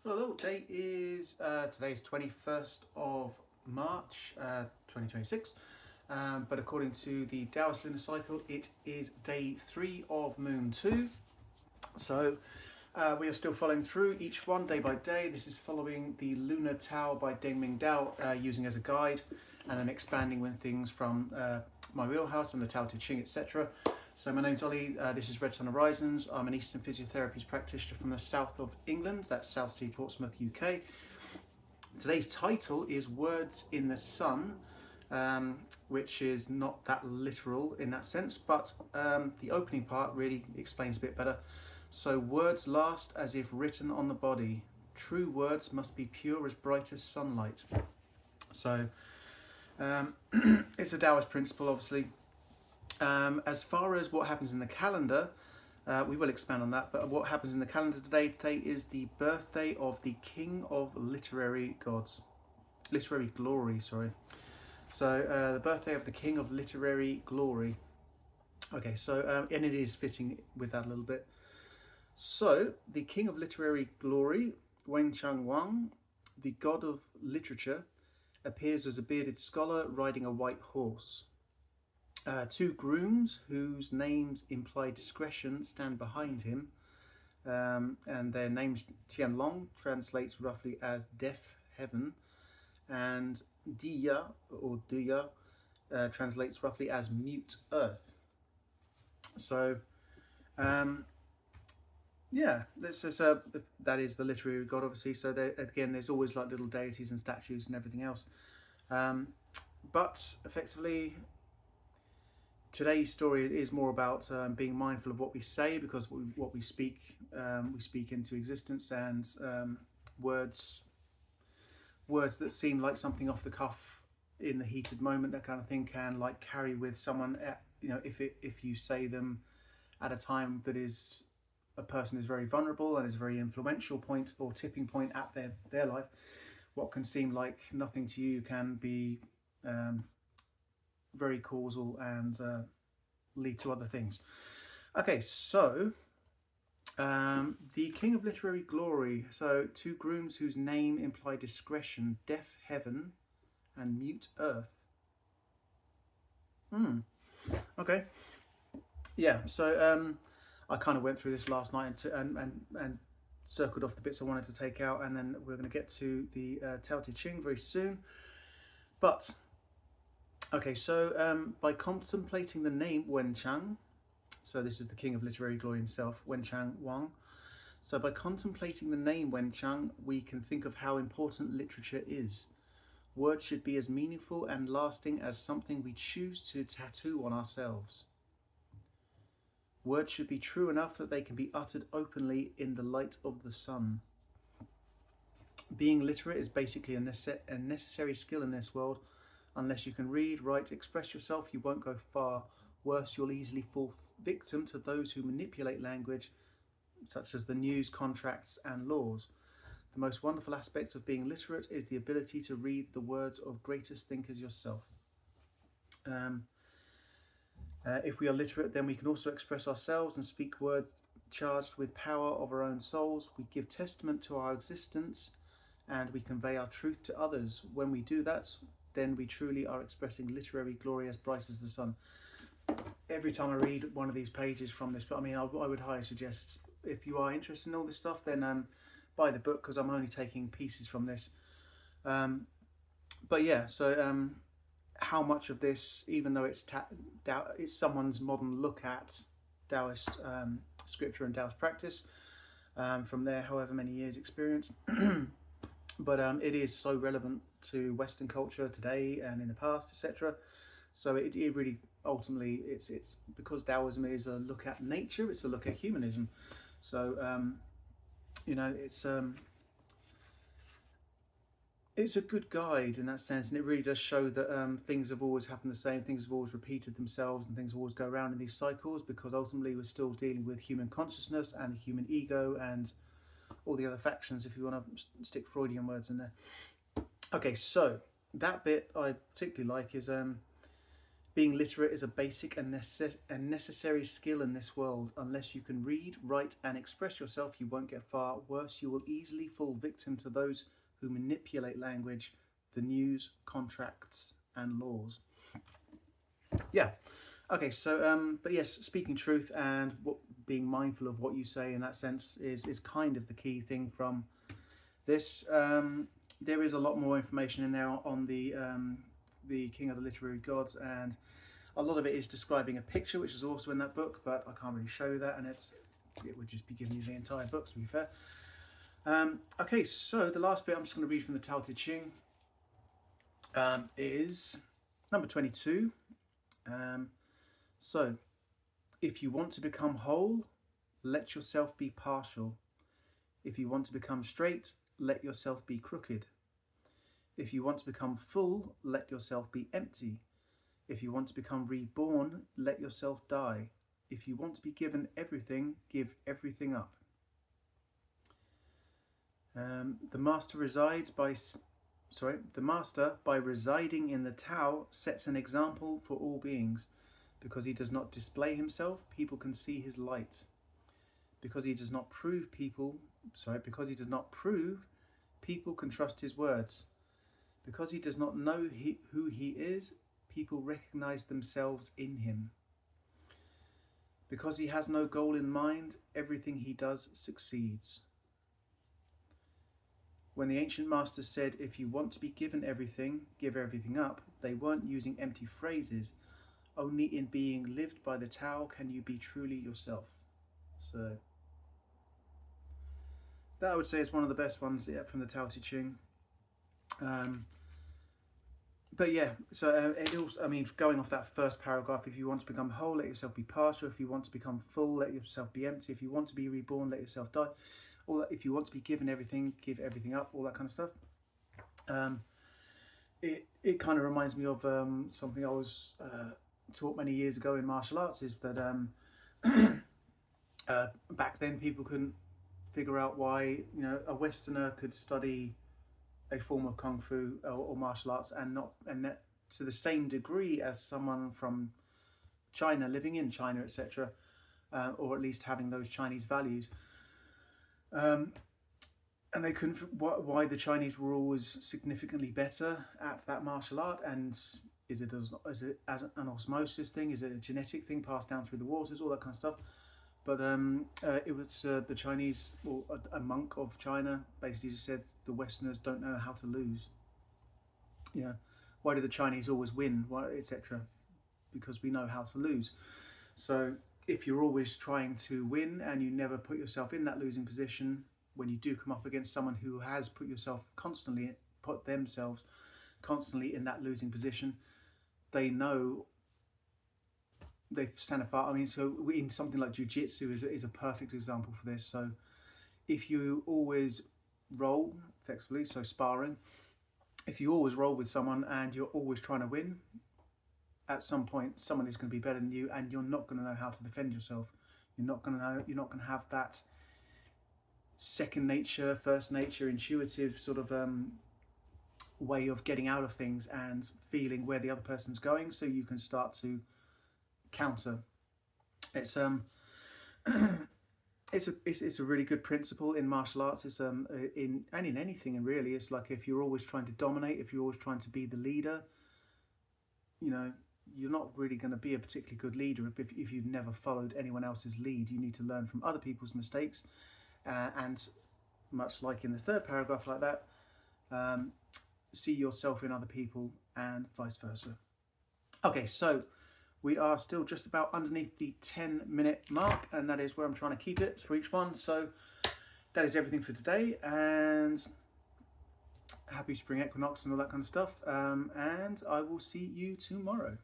Hello, date is today's 21st of March 2026, but according to the Taoist lunar cycle, it is day 3 of Moon 2. So we are still following through each one day by day. This is following the Lunar Tao by Deng Ming Dao, using as a guide, and then expanding when things from my wheelhouse and the Tao Te Ching, etc. So my name's Ollie, this is Red Sun Horizons. I'm an Eastern Physiotherapies practitioner from the south of England, that's Southsea, Portsmouth, UK. Today's title is Words in the Sun, which is not that literal in that sense, but the opening part really explains a bit better. So words last as if written on the body. True words must be pure as bright as sunlight. So it's a Taoist principle, obviously. As far as what happens in the calendar, we will expand on that, but what happens in the calendar today is the birthday of the King of Literary Glory, sorry. So the birthday of the King of Literary Glory. Okay, so, and it is fitting with that a little bit. So, the King of Literary Glory, Wenchang Wang, the god of literature, appears as a bearded scholar riding a white horse. Two grooms whose names imply discretion stand behind him, and their names Tianlong translates roughly as deaf heaven, and Diya or Duya translates roughly as mute earth. So, yeah, that is the literary god, obviously. So again, there's always like little deities and statues and everything else. But effectively, today's story is more about being mindful of what we say, because what we speak into existence, and words that seem like something off the cuff in the heated moment, that kind of thing, can like carry with someone. If you say them at a time that is a person is very vulnerable and is a very influential point or tipping point at their life, what can seem like nothing to you can be very causal and lead to other things. Okay, so the King of Literary Glory. So, two grooms whose name imply discretion, deaf heaven, and mute earth. Okay. Yeah. So I kind of went through this last night and circled off the bits I wanted to take out, and then we're going to get to the Tao Te Ching very soon. But okay, so by contemplating the name Wenchang, so this is the King of Literary Glory himself, Wenchang Wang. So by contemplating the name Wenchang, we can think of how important literature is. Words should be as meaningful and lasting as something we choose to tattoo on ourselves. Words should be true enough that they can be uttered openly in the light of the sun. Being literate is basically a necessary skill in this world. Unless you can read, write, express yourself, you won't go far. Worse, you'll easily fall victim to those who manipulate language, such as the news, contracts, and laws. The most wonderful aspect of being literate is the ability to read the words of greatest thinkers yourself. If we are literate, then we can also express ourselves and speak words charged with power of our own souls. We give testament to our existence and we convey our truth to others. When we do that, then we truly are expressing literary glory as bright as the sun. Every time I read one of these pages from this, but I mean, I would highly suggest, if you are interested in all this stuff, then buy the book, because I'm only taking pieces from this. But yeah, so how much of this, even though it's someone's modern look at Taoist scripture and Taoist practice, from their however many years experience, but it is so relevant to Western culture today and in the past, etc. So it really ultimately it's because Taoism is a look at nature, it's a look at humanism. So it's a good guide in that sense, and it really does show that things have always happened the same, things have always repeated themselves, and things always go around in these cycles, because ultimately we're still dealing with human consciousness and the human ego and all the other factions, if you want to stick Freudian words in there. Okay, so that bit I particularly like is Being literate is a basic and necessary skill in this world. Unless you can read, write, and express yourself, you won't get far. Worse, you will easily fall victim to those who manipulate language, the news, contracts, and laws. Yeah. Okay, so, but yes, speaking truth and being mindful of what you say in that sense is kind of the key thing from this. There is a lot more information in there on the King of the Literary Gods, and a lot of it is describing a picture, which is also in that book, but I can't really show that, and it would just be giving you the entire book, to be fair. Okay, so the last bit I'm just going to read from the Tao Te Ching is number 22. So, if you want to become whole, let yourself be partial. If you want to become straight, let yourself be crooked. If you want to become full, let yourself be empty. If you want to become reborn, let yourself die. If you want to be given everything, give everything up. The master by residing in the Tao sets an example for all beings. Because he does not display himself, people can see his light. Because he does not prove, people can trust his words. Because he does not know who he is, people recognize themselves in him. Because he has no goal in mind, everything he does succeeds. When the ancient masters said, if you want to be given everything, give everything up, they weren't using empty phrases. Only in being lived by the Tao can you be truly yourself. So that I would say is one of the best ones from the Tao Te Ching. But yeah, so it also, I mean, going off that first paragraph, if you want to become whole, let yourself be partial. If you want to become full, let yourself be empty. If you want to be reborn, let yourself die. All that, if you want to be given everything, give everything up. All that kind of stuff. It kind of reminds me of something I was taught many years ago in martial arts, is that back then people couldn't figure out why a Westerner could study a form of kung fu or martial arts and that to the same degree as someone from China, living in China, etc., or at least having those Chinese values. And they couldn't, why the Chinese were always significantly better at that martial art, and is it as an osmosis thing? Is it a genetic thing passed down through the waters? All that kind of stuff. But it was the Chinese, or a monk of China, basically just said the Westerners don't know how to lose. Yeah, why do the Chinese always win? Why, etc. Because we know how to lose. So if you're always trying to win and you never put yourself in that losing position, when you do come up against someone who has put themselves constantly in that losing position, they know they stand apart. I mean, so in something like jiu-jitsu is a perfect example for this. So if you always roll effectively, so sparring, if you always roll with someone and you're always trying to win, at some point someone is going to be better than you, and you're not going to know how to defend yourself. You're not going to have that second nature, first nature, intuitive sort of way of getting out of things and feeling where the other person's going, so you can start to counter. It's it's a really good principle in martial arts. It's in anything, and really it's like, if you're always trying to dominate, if you're always trying to be the leader, you're not really going to be a particularly good leader if you've never followed anyone else's lead. You need to learn from other people's mistakes, and much like in the third paragraph, like that, see yourself in other people and vice versa. Okay, so we are still just about underneath the 10-minute mark, and that is where I'm trying to keep it for each one. So that is everything for today, and happy spring equinox and all that kind of stuff, and I will see you tomorrow.